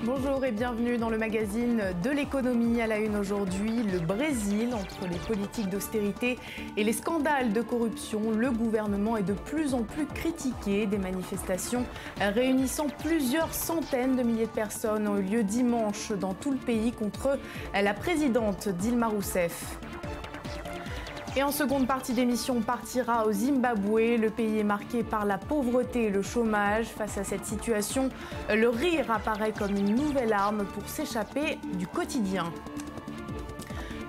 Bonjour et bienvenue dans le magazine de l'économie. À la une aujourd'hui, le Brésil. Entre les politiques d'austérité et les scandales de corruption, le gouvernement est de plus en plus critiqué. Des manifestations réunissant plusieurs centaines de milliers de personnes ont eu lieu dimanche dans tout le pays contre la présidente Dilma Rousseff. Et en seconde partie d'émission, on partira au Zimbabwe. Le pays est marqué par la pauvreté et le chômage. Face à cette situation, le rire apparaît comme une nouvelle arme pour s'échapper du quotidien.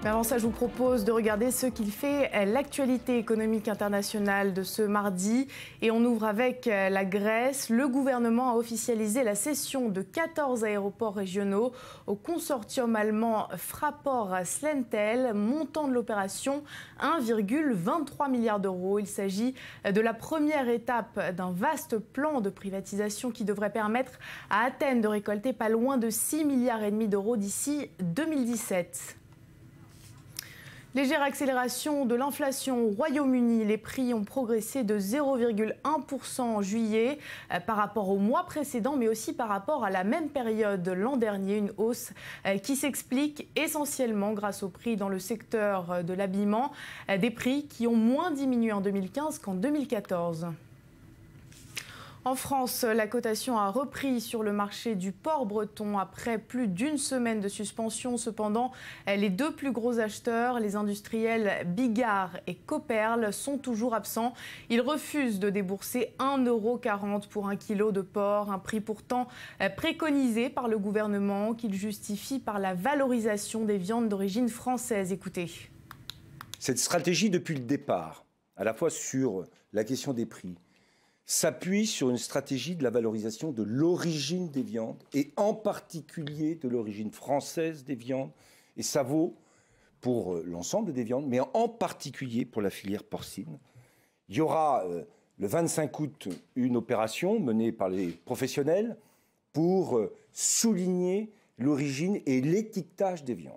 Mais avant ça, je vous propose de regarder ce qu'il fait l'actualité économique internationale de ce mardi. Et on ouvre avec la Grèce. Le gouvernement a officialisé la cession de 14 aéroports régionaux au consortium allemand Fraport-Slentel. Montant de l'opération, 1,23 milliard d'euros. Il s'agit de la première étape d'un vaste plan de privatisation qui devrait permettre à Athènes de récolter pas loin de 6,5 milliards d'euros d'ici 2017. Légère accélération de l'inflation au Royaume-Uni. Les prix ont progressé de 0,1% en juillet par rapport au mois précédent, mais aussi par rapport à la même période l'an dernier. Une hausse qui s'explique essentiellement grâce aux prix dans le secteur de l'habillement. Des prix qui ont moins diminué en 2015 qu'en 2014. En France, la cotation a repris sur le marché du porc breton après plus d'une semaine de suspension. Cependant, les deux plus gros acheteurs, les industriels Bigard et Copperle, sont toujours absents. Ils refusent de débourser 1,40 € pour un kilo de porc, un prix pourtant préconisé par le gouvernement qu'il justifie par la valorisation des viandes d'origine française. Écoutez. Cette stratégie, depuis le départ, à la fois sur la question des prix, s'appuie sur une stratégie de la valorisation de l'origine des viandes, et en particulier de l'origine française des viandes. Et ça vaut pour l'ensemble des viandes, mais en particulier pour la filière porcine. Il y aura le 25 août une opération menée par les professionnels pour souligner l'origine et l'étiquetage des viandes.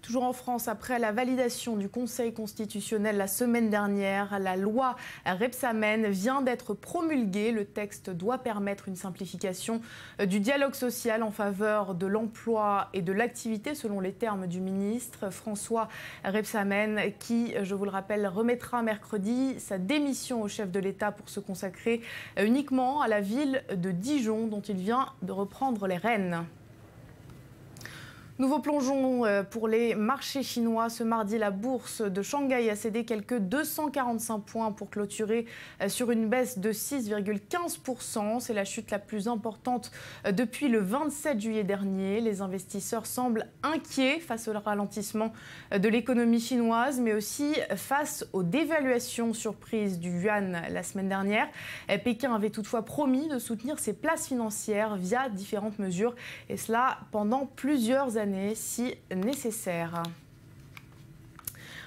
Toujours en France, après la validation du Conseil constitutionnel la semaine dernière, la loi Rebsamen vient d'être promulguée. Le texte doit permettre une simplification du dialogue social en faveur de l'emploi et de l'activité, selon les termes du ministre François Rebsamen, qui, je vous le rappelle, remettra mercredi sa démission au chef de l'État pour se consacrer uniquement à la ville de Dijon, dont il vient de reprendre les rênes. Nouveau plongeon pour les marchés chinois. Ce mardi, la bourse de Shanghai a cédé quelques 245 points pour clôturer sur une baisse de 6,15%. C'est la chute la plus importante depuis le 27 juillet dernier. Les investisseurs semblent inquiets face au ralentissement de l'économie chinoise, mais aussi face aux dévaluations surprises du yuan la semaine dernière. Pékin avait toutefois promis de soutenir ses places financières via différentes mesures, et cela pendant plusieurs années si nécessaire.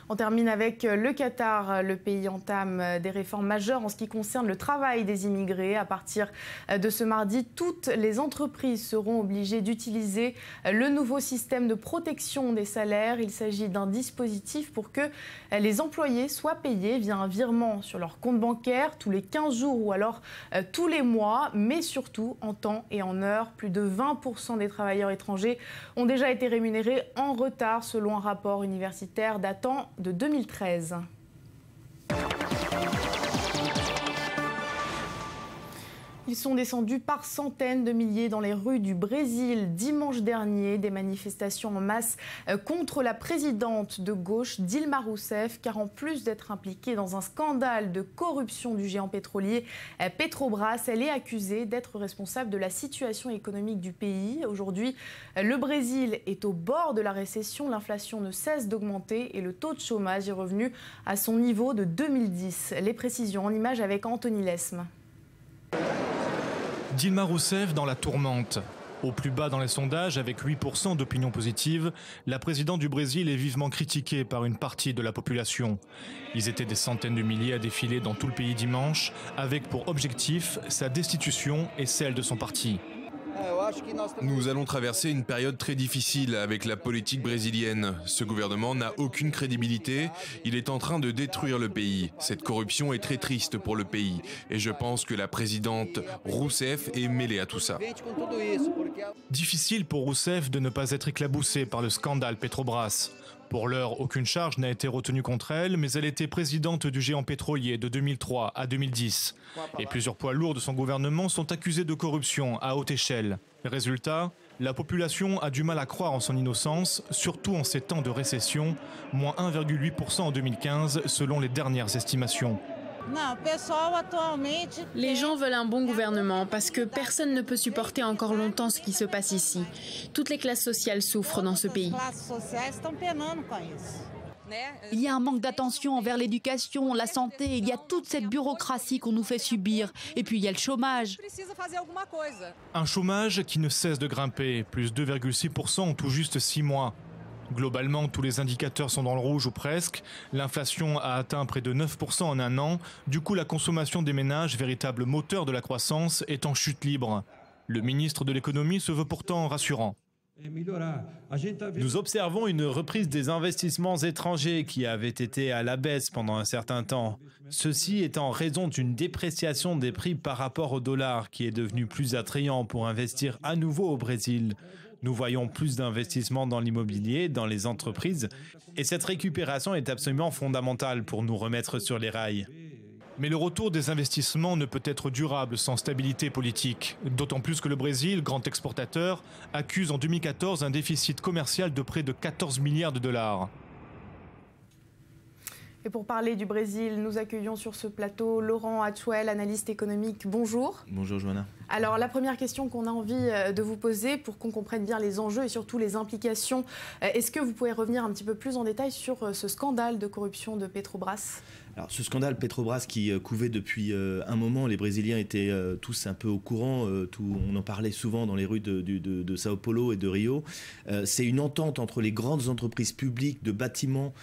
On termine avec le Qatar. Le pays entame des réformes majeures en ce qui concerne le travail des immigrés. À partir de ce mardi, toutes les entreprises seront obligées d'utiliser le nouveau système de protection des salaires. Il s'agit d'un dispositif pour que les employés soient payés via un virement sur leur compte bancaire tous les 15 jours ou alors tous les mois, mais surtout en temps et en heure. Plus de 20% des travailleurs étrangers ont déjà été rémunérés en retard selon un rapport universitaire datant de 2013. Ils sont descendus par centaines de milliers dans les rues du Brésil dimanche dernier. Des manifestations en masse contre la présidente de gauche Dilma Rousseff, car en plus d'être impliquée dans un scandale de corruption du géant pétrolier Petrobras, elle est accusée d'être responsable de la situation économique du pays. Aujourd'hui, le Brésil est au bord de la récession. L'inflation ne cesse d'augmenter et le taux de chômage est revenu à son niveau de 2010. Les précisions en images avec Anthony Lesme. Dilma Rousseff dans la tourmente. Au plus bas dans les sondages, avec 8% d'opinion positive, la présidente du Brésil est vivement critiquée par une partie de la population. Ils étaient des centaines de milliers à défiler dans tout le pays dimanche, avec pour objectif sa destitution et celle de son parti. Nous allons traverser une période très difficile avec la politique brésilienne. Ce gouvernement n'a aucune crédibilité. Il est en train de détruire le pays. Cette corruption est très triste pour le pays. Et je pense que la présidente Rousseff est mêlée à tout ça. Difficile pour Rousseff de ne pas être éclaboussée par le scandale Petrobras. Pour l'heure, aucune charge n'a été retenue contre elle, mais elle était présidente du géant pétrolier de 2003 à 2010. Et plusieurs poids lourds de son gouvernement sont accusés de corruption à haute échelle. Résultat, la population a du mal à croire en son innocence, surtout en ces temps de récession, moins 1,8% en 2015 selon les dernières estimations. Les gens veulent un bon gouvernement parce que personne ne peut supporter encore longtemps ce qui se passe ici. Toutes les classes sociales souffrent dans ce pays. Il y a un manque d'attention envers l'éducation, la santé, il y a toute cette bureaucratie qu'on nous fait subir. Et puis il y a le chômage. Un chômage qui ne cesse de grimper, plus 2,6% en tout juste 6 mois. Globalement, tous les indicateurs sont dans le rouge ou presque. L'inflation a atteint près de 9% en un an. Du coup, la consommation des ménages, véritable moteur de la croissance, est en chute libre. Le ministre de l'économie se veut pourtant rassurant. Nous observons une reprise des investissements étrangers qui avaient été à la baisse pendant un certain temps. Ceci est en raison d'une dépréciation des prix par rapport au dollar qui est devenu plus attrayant pour investir à nouveau au Brésil. Nous voyons plus d'investissements dans l'immobilier, dans les entreprises, et cette récupération est absolument fondamentale pour nous remettre sur les rails. Mais le retour des investissements ne peut être durable sans stabilité politique. D'autant plus que le Brésil, grand exportateur, accuse en 2014 un déficit commercial de près de 14 milliards de dollars. Et pour parler du Brésil, nous accueillons sur ce plateau Laurent Hatchwell, analyste économique. Bonjour. Bonjour Johanna. Alors la première question qu'on a envie de vous poser pour qu'on comprenne bien les enjeux et surtout les implications, est-ce que vous pouvez revenir un petit peu plus en détail sur ce scandale de corruption de Petrobras ? Alors ce scandale Petrobras qui couvait depuis un moment, les Brésiliens étaient tous un peu au courant, on en parlait souvent dans les rues de Sao Paulo et de Rio. C'est une entente entre les grandes entreprises publiques de bâtiments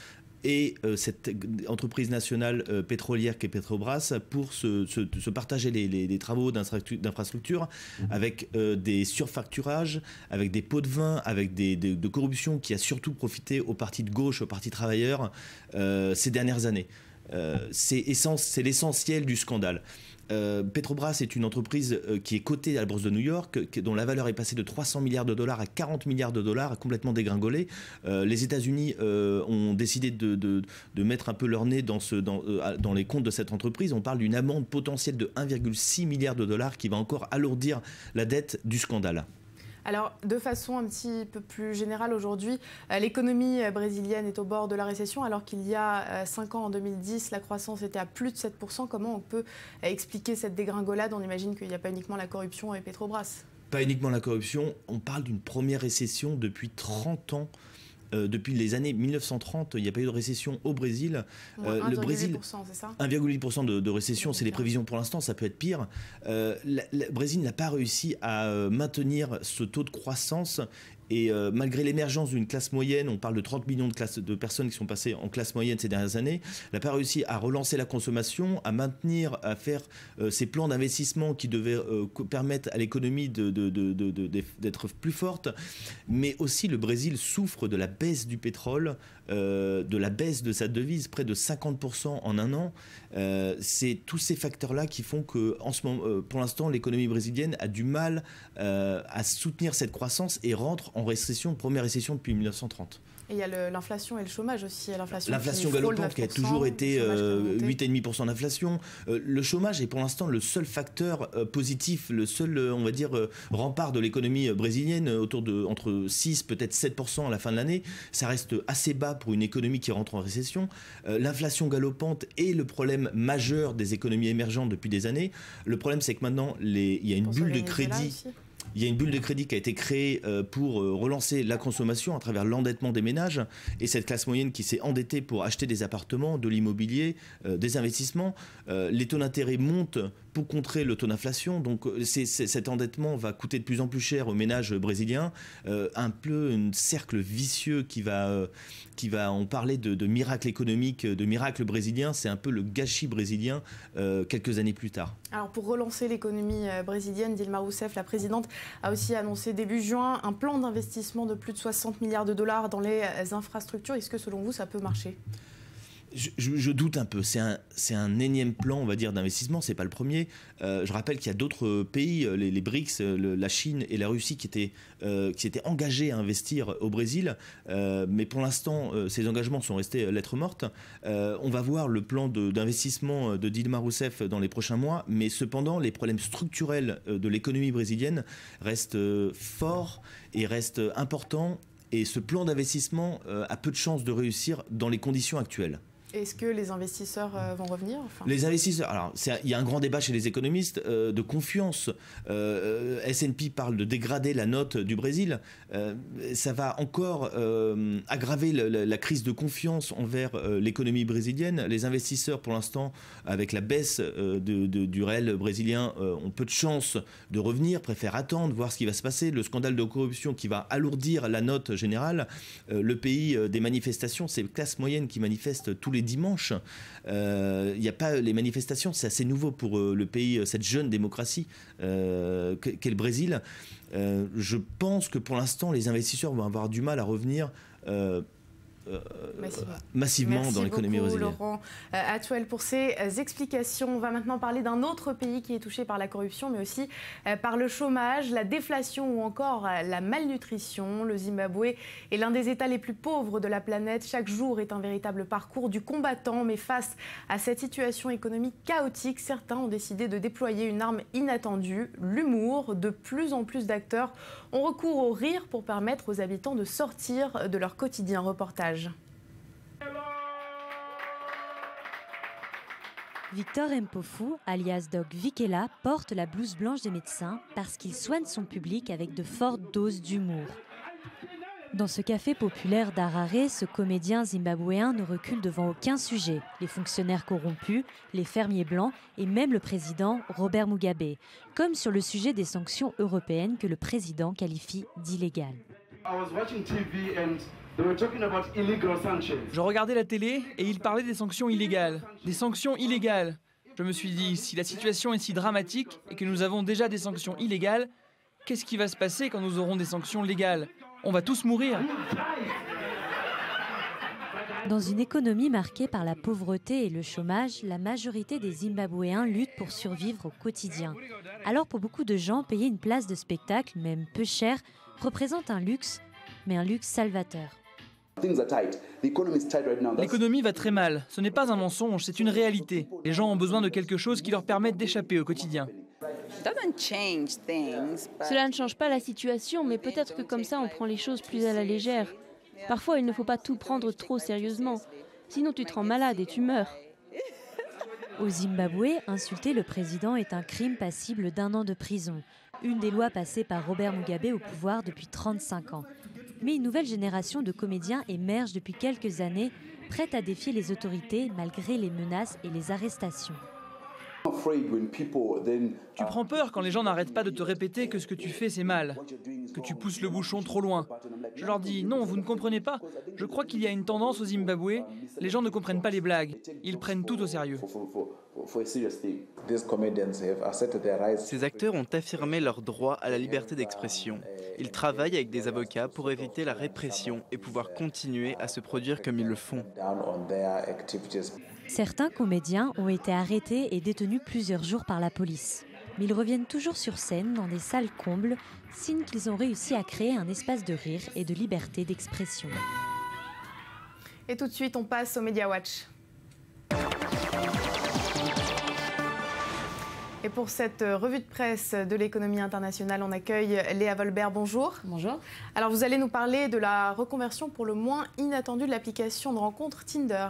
et cette entreprise nationale pétrolière qu'est Petrobras pour se partager les travaux d'infrastructure avec des surfacturages, avec des pots de vin, avec de corruption qui a surtout profité aux partis de gauche, aux partis travailleurs ces dernières années. C'est l'essentiel du scandale. Petrobras est une entreprise qui est cotée à la bourse de New York, dont la valeur est passée de 300 milliards de dollars à 40 milliards de dollars, a complètement dégringolé. Les États-Unis ont décidé de mettre un peu leur nez dans les comptes de cette entreprise. On parle d'une amende potentielle de 1,6 milliard de dollars qui va encore alourdir la dette du scandale. Alors, de façon un petit peu plus générale aujourd'hui, l'économie brésilienne est au bord de la récession alors qu'il y a 5 ans, en 2010, la croissance était à plus de 7%. Comment on peut expliquer cette dégringolade ? On imagine qu'il n'y a pas uniquement la corruption et Petrobras. Pas uniquement la corruption, on parle d'une première récession depuis 30 ans. Depuis les années 1930, il n'y a pas eu de récession au Brésil. Le Brésil, c'est ça ? 1,8% de récession, c'est les prévisions pour l'instant, ça peut être pire. Le Brésil n'a pas réussi à maintenir ce taux de croissance. Et malgré l'émergence d'une classe moyenne, on parle de 30 millions de personnes qui sont passées en classe moyenne ces dernières années, n'a pas réussi à relancer la consommation, à maintenir, à faire ces plans d'investissement qui devaient permettre à l'économie d'être plus forte. Mais aussi le Brésil souffre de la baisse du pétrole, de la baisse de sa devise, près de 50% en un an. C'est tous ces facteurs-là qui font que, en ce moment, pour l'instant, l'économie brésilienne a du mal à soutenir cette croissance et rentre en récession, première récession depuis 1930. Et il y a l'inflation et le chômage aussi. L'inflation galopante qui a toujours été 8,5% d'inflation. Le chômage est pour l'instant le seul facteur positif, le seul, on va dire, rempart de l'économie brésilienne, entre 6, peut-être 7% à la fin de l'année. Ça reste assez bas pour une économie qui rentre en récession. L'inflation galopante est le problème majeur des économies émergentes depuis des années. Le problème, c'est que maintenant, il y a une bulle de crédit. Il y a une bulle de crédit qui a été créée pour relancer la consommation à travers l'endettement des ménages et cette classe moyenne qui s'est endettée pour acheter des appartements, de l'immobilier, des investissements. Les taux d'intérêt montent pour contrer le taux d'inflation. Donc cet endettement va coûter de plus en plus cher aux ménages brésiliens. Un peu un cercle vicieux qui va on parlait de miracle économique, de miracle brésilien. C'est un peu le gâchis brésilien quelques années plus tard. Alors pour relancer l'économie brésilienne, Dilma Rousseff, la présidente, a aussi annoncé début juin un plan d'investissement de plus de 60 milliards de dollars dans les infrastructures. Est-ce que selon vous ça peut marcher ? Je doute un peu. C'est un énième plan, on va dire, d'investissement. C'est pas le premier. Je rappelle qu'il y a d'autres pays, les BRICS, la Chine et la Russie, qui étaient engagés à investir au Brésil. Mais pour l'instant, ces engagements sont restés lettre morte. On va voir le plan d'investissement de Dilma Rousseff dans les prochains mois. Mais cependant, les problèmes structurels de l'économie brésilienne restent forts et restent importants. Et ce plan d'investissement a peu de chances de réussir dans les conditions actuelles. Est-ce que les investisseurs vont revenir ? Les investisseurs, alors il y a un grand débat chez les économistes de confiance. S&P parle de dégrader la note du Brésil. Ça va encore aggraver la crise de confiance envers l'économie brésilienne. Les investisseurs, pour l'instant, avec la baisse du réel brésilien, ont peu de chances de revenir, préfèrent attendre, voir ce qui va se passer. Le scandale de corruption qui va alourdir la note générale. Le pays des manifestations, c'est la classe moyenne qui manifeste tous les dimanches. Il n'y a pas les manifestations, c'est assez nouveau pour le pays, cette jeune démocratie qu'est le Brésil. Je pense que pour l'instant, les investisseurs vont avoir du mal à revenir massivement dans l'économie brésilienne. Merci beaucoup, Laurent Atuel, pour ces explications. On va maintenant parler d'un autre pays qui est touché par la corruption, mais aussi par le chômage, la déflation ou encore la malnutrition. Le Zimbabwe est l'un des États les plus pauvres de la planète. Chaque jour est un véritable parcours du combattant, mais face à cette situation économique chaotique, certains ont décidé de déployer une arme inattendue, l'humour. De plus en plus d'acteurs ont recours au rire pour permettre aux habitants de sortir de leur quotidien. Reportage. Victor Mpofu, alias Doc Vikela, porte la blouse blanche des médecins parce qu'il soigne son public avec de fortes doses d'humour. Dans ce café populaire d'Harare, ce comédien zimbabwéen ne recule devant aucun sujet. Les fonctionnaires corrompus, les fermiers blancs et même le président Robert Mugabe. Comme sur le sujet des sanctions européennes que le président qualifie d'illégales. Je regardais la télé et ils parlaient des sanctions illégales. Des sanctions illégales. Je me suis dit, si la situation est si dramatique et que nous avons déjà des sanctions illégales, qu'est-ce qui va se passer quand nous aurons des sanctions légales ? On va tous mourir. Dans une économie marquée par la pauvreté et le chômage, la majorité des Zimbabwéens luttent pour survivre au quotidien. Alors pour beaucoup de gens, payer une place de spectacle, même peu chère, représente un luxe, mais un luxe salvateur. L'économie va très mal. Ce n'est pas un mensonge, c'est une réalité. Les gens ont besoin de quelque chose qui leur permette d'échapper au quotidien. Cela ne change pas la situation, mais peut-être que comme ça on prend les choses plus à la légère. Parfois il ne faut pas tout prendre trop sérieusement, sinon tu te rends malade et tu meurs. Au Zimbabwe, insulter le président est un crime passible d'1 an de prison. Une des lois passées par Robert Mugabe au pouvoir depuis 35 ans. Mais une nouvelle génération de comédiens émerge depuis quelques années, prête à défier les autorités malgré les menaces et les arrestations. Tu prends peur quand les gens n'arrêtent pas de te répéter que ce que tu fais c'est mal, que tu pousses le bouchon trop loin. Je leur dis non, vous ne comprenez pas. Je crois qu'il y a une tendance au Zimbabwe, les gens ne comprennent pas les blagues, ils prennent tout au sérieux. Ces acteurs ont affirmé leur droit à la liberté d'expression. Ils travaillent avec des avocats pour éviter la répression et pouvoir continuer à se produire comme ils le font. Certains comédiens ont été arrêtés et détenus plusieurs jours par la police. Mais ils reviennent toujours sur scène dans des salles combles, signe qu'ils ont réussi à créer un espace de rire et de liberté d'expression. Et tout de suite, on passe au Media Watch. Et pour cette revue de presse de l'économie internationale, on accueille Léa Volbert. Bonjour. Bonjour. Alors, vous allez nous parler de la reconversion pour le moins inattendue de l'application de rencontre Tinder.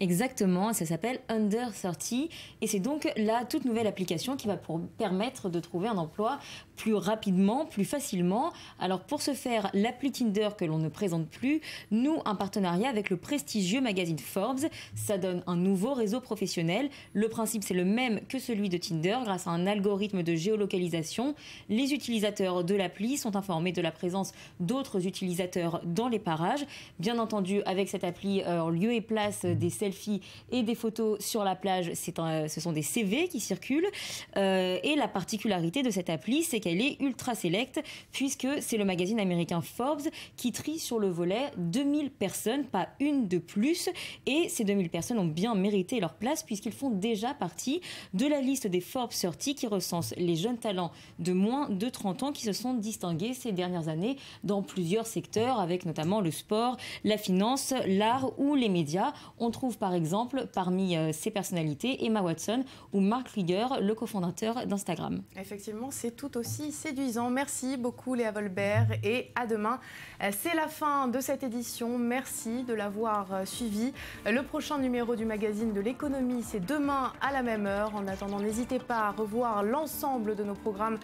Exactement, ça s'appelle Under 30 et c'est donc la toute nouvelle application qui va permettre de trouver un emploi plus rapidement, plus facilement. Alors pour ce faire, l'appli Tinder que l'on ne présente plus noue un partenariat avec le prestigieux magazine Forbes. Ça donne un nouveau réseau professionnel. Le principe, c'est le même que celui de Tinder. Grâce à un algorithme de géolocalisation, les utilisateurs de l'appli sont informés de la présence d'autres utilisateurs dans les parages. Bien entendu, avec cette appli, en lieu et place des selfies et des photos sur la plage, ce sont des CV qui circulent. Et la particularité de cette appli, c'est qu'elle est ultra sélecte, puisque c'est le magazine américain Forbes qui trie sur le volet 2000 personnes, pas une de plus. Et ces 2000 personnes ont bien mérité leur place, puisqu'ils font déjà partie de la liste des Forbes 30 qui recense les jeunes talents de moins de 30 ans qui se sont distingués ces dernières années dans plusieurs secteurs, avec notamment le sport, la finance, l'art ou les médias. On trouve par exemple parmi ces personnalités Emma Watson ou Mark Krieger, le cofondateur d'Instagram. Effectivement, c'est tout aussi séduisant. Merci beaucoup Léa Volbert et à demain. C'est la fin de cette édition. Merci de l'avoir suivi. Le prochain numéro du magazine de l'économie, c'est demain à la même heure. En attendant, n'hésitez pas à revoir l'ensemble de nos programmes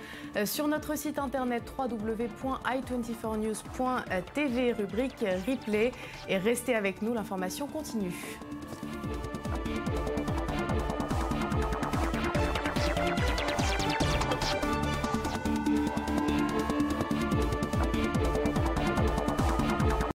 sur notre site internet www.i24news.tv, rubrique replay. Et restez avec nous, l'information continue.